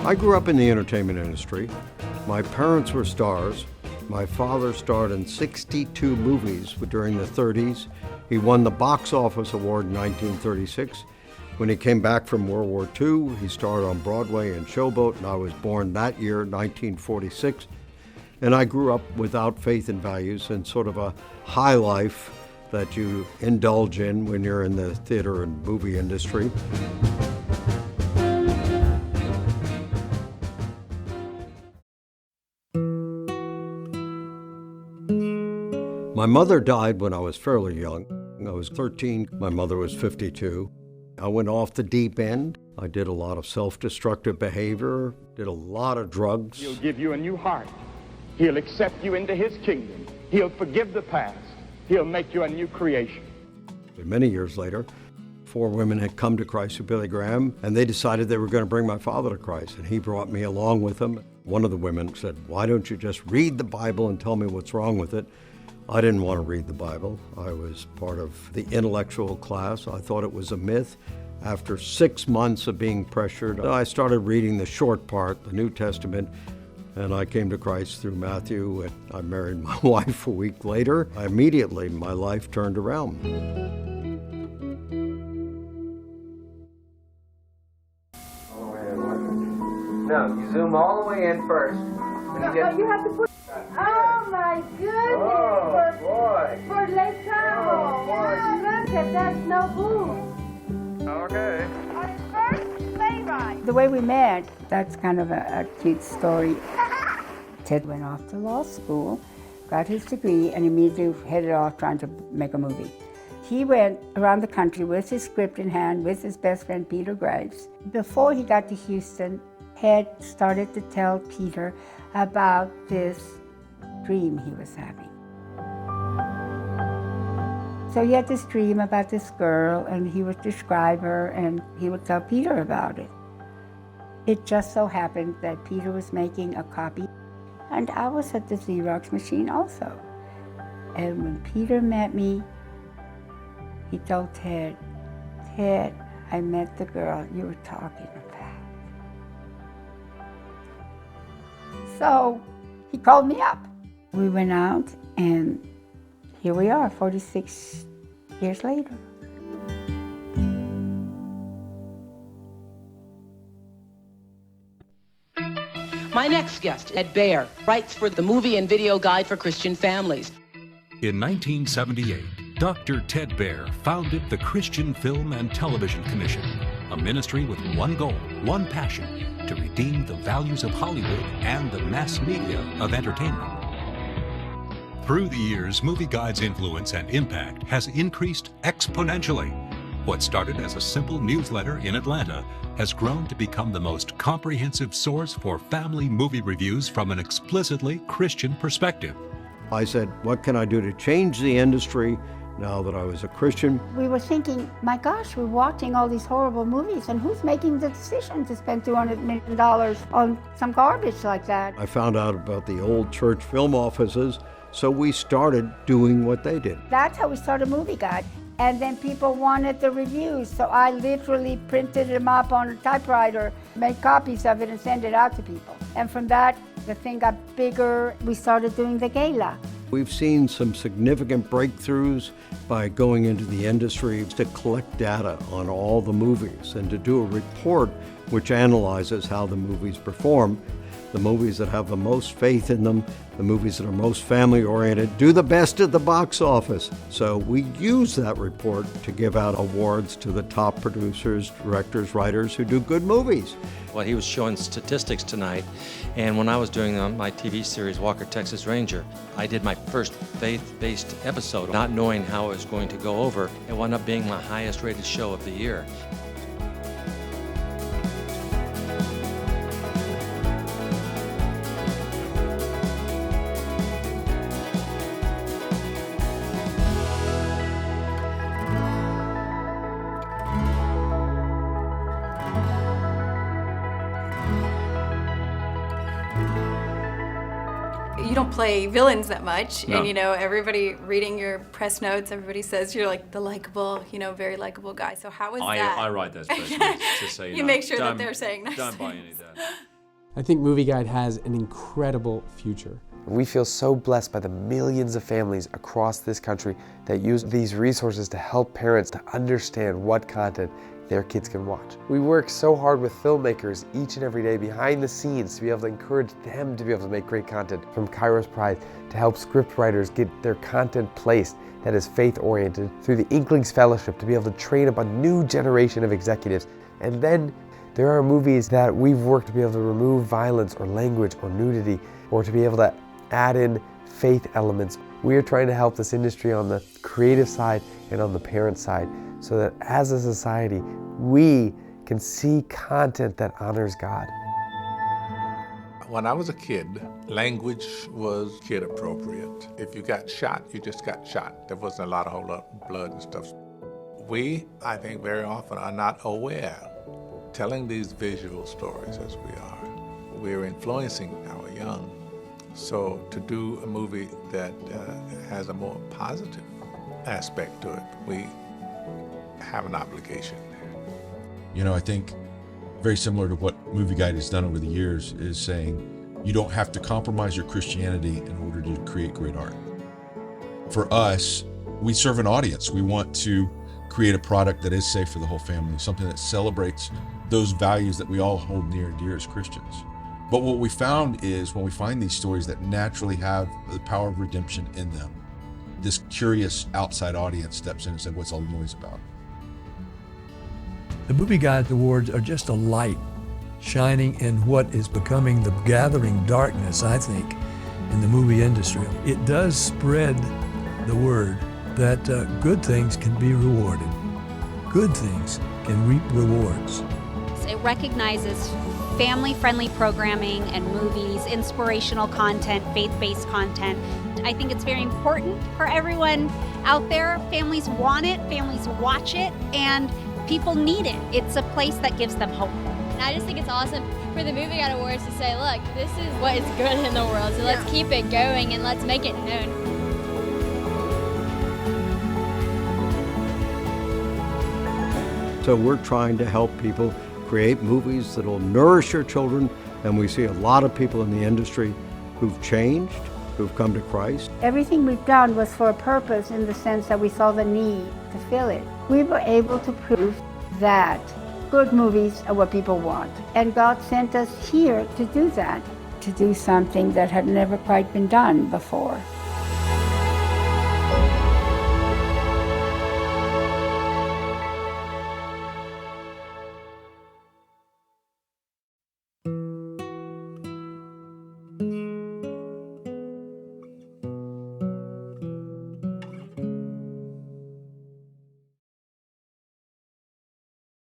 I grew up in the entertainment industry. My parents were stars. My father starred in 62 movies during the 30s. He won the Box Office Award in 1936. When he came back from World War II, he starred on Broadway in Showboat, and I was born that year, 1946. And I grew up without faith and values and sort of a high life that you indulge in when you're in the theater and movie industry. My mother died when I was fairly young. I was 13, my mother was 52. I went off the deep end. I did a lot of self-destructive behavior, did a lot of drugs. He'll give you a new heart. He'll accept you into his kingdom. He'll forgive the past. He'll make you a new creation. Many years later, 4 women had come to Christ through Billy Graham, and they decided they were going to bring my father to Christ, and he brought me along with them. One of the women said, "Why don't you just read the Bible and tell me what's wrong with it?" I didn't want to read the Bible. I was part of the intellectual class. I thought it was a myth. After 6 months of being pressured, I started reading the short part, the New Testament, and I came to Christ through Matthew, and I married my wife a week later. Immediately, my life turned around. No, you zoom all the way in first. No, you have to put... Oh, my goodness. Oh, boy. For Lake Tahoe. Oh, boy. Look at that snow boom. Okay. Our first sleigh ride. The way we met, that's kind of a cute story. Ted went off to law school, got his degree, and immediately headed off trying to make a movie. He went around the country with his script in hand with his best friend Peter Graves. Before he got to Houston, Ted started to tell Peter about this dream he was having. So he had this dream about this girl, and he would describe her, and he would tell Peter about it. It just so happened that Peter was making a copy, and I was at the Xerox machine also. And when Peter met me, he told Ted, "Ted, I met the girl you were talking about." So he called me up. We went out, and here we are, 46 years later. My next guest, Baehr, writes for the Movie and Video Guide for Christian Families. In 1978, Dr. Ted Baehr founded the Christian Film and Television Commission, a ministry with one goal, one passion, to redeem the values of Hollywood and the mass media of entertainment. Through the years, Movieguide's influence and impact has increased exponentially. What started as a simple newsletter in Atlanta has grown to become the most comprehensive source for family movie reviews from an explicitly Christian perspective. I said, what can I do to change the industry now that I was a Christian? We were thinking, my gosh, we're watching all these horrible movies, and who's making the decision to spend $200 million on some garbage like that? I found out about the old church film offices, so we started doing what they did. That's how we started Movieguide. And then people wanted the reviews, so I literally printed them up on a typewriter, made copies of it, and sent it out to people. And from that, the thing got bigger. We started doing the gala. We've seen some significant breakthroughs by going into the industry to collect data on all the movies and to do a report which analyzes how the movies perform. The movies that have the most faith in them, the movies that are most family-oriented, do the best at the box office. So we use that report to give out awards to the top producers, directors, writers who do good movies. Well, he was showing statistics tonight, and when I was doing my TV series, Walker, Texas Ranger, I did my first faith-based episode, not knowing how it was going to go over. It wound up being my highest-rated show of the year. You don't play villains that much, No. and everybody reading your press notes, everybody says you're like the likable, very likable guy. So how is that? I write those personal to say, You make sure that they're saying nice Don't buy things. any of that. I think Movieguide has an incredible future. We feel so blessed by the millions of families across this country that use these resources to help parents to understand what content their kids can watch. We work so hard with filmmakers each and every day behind the scenes to be able to encourage them to be able to make great content, from Kairos Prize to help script writers get their content placed that is faith-oriented, through the Inklings Fellowship to be able to train up a new generation of executives. And then there are movies that we've worked to be able to remove violence or language or nudity, or to be able to add in faith elements. We are trying to help this industry on the creative side and on the parent side, so that as a society, we can see content that honors God. When I was a kid, language was kid appropriate. If you got shot, you just got shot. There wasn't a whole lot of blood and stuff. We, I think, very often are not aware, telling these visual stories as we are. We're influencing our young. So to do a movie that has a more positive aspect to it, we have an obligation. You know, I think very similar to what Movieguide has done over the years is saying you don't have to compromise your Christianity in order to create great art. For us, we serve an audience. We want to create a product that is safe for the whole family, something that celebrates those values that we all hold near and dear as Christians. But what we found is when we find these stories that naturally have the power of redemption in them, this curious outside audience steps in and says, what's all the noise about? The Movieguide Awards are just a light shining in what is becoming the gathering darkness, I think, in the movie industry. It does spread the word that good things can be rewarded. Good things can reap rewards. It recognizes family-friendly programming and movies, inspirational content, faith-based content. I think it's very important for everyone out there. Families want it, families watch it, and people need it. It's a place that gives them hope. And I just think it's awesome for the Movieguide Awards to say, look, this is what is good in the world, so let's keep it going and let's make it known. So we're trying to help people create movies that will nourish your children, and we see a lot of people in the industry who've changed, who've come to Christ. Everything we've done was for a purpose, in the sense that we saw the need to fill it. We were able to prove that good movies are what people want. And God sent us here to do that, to do something that had never quite been done before.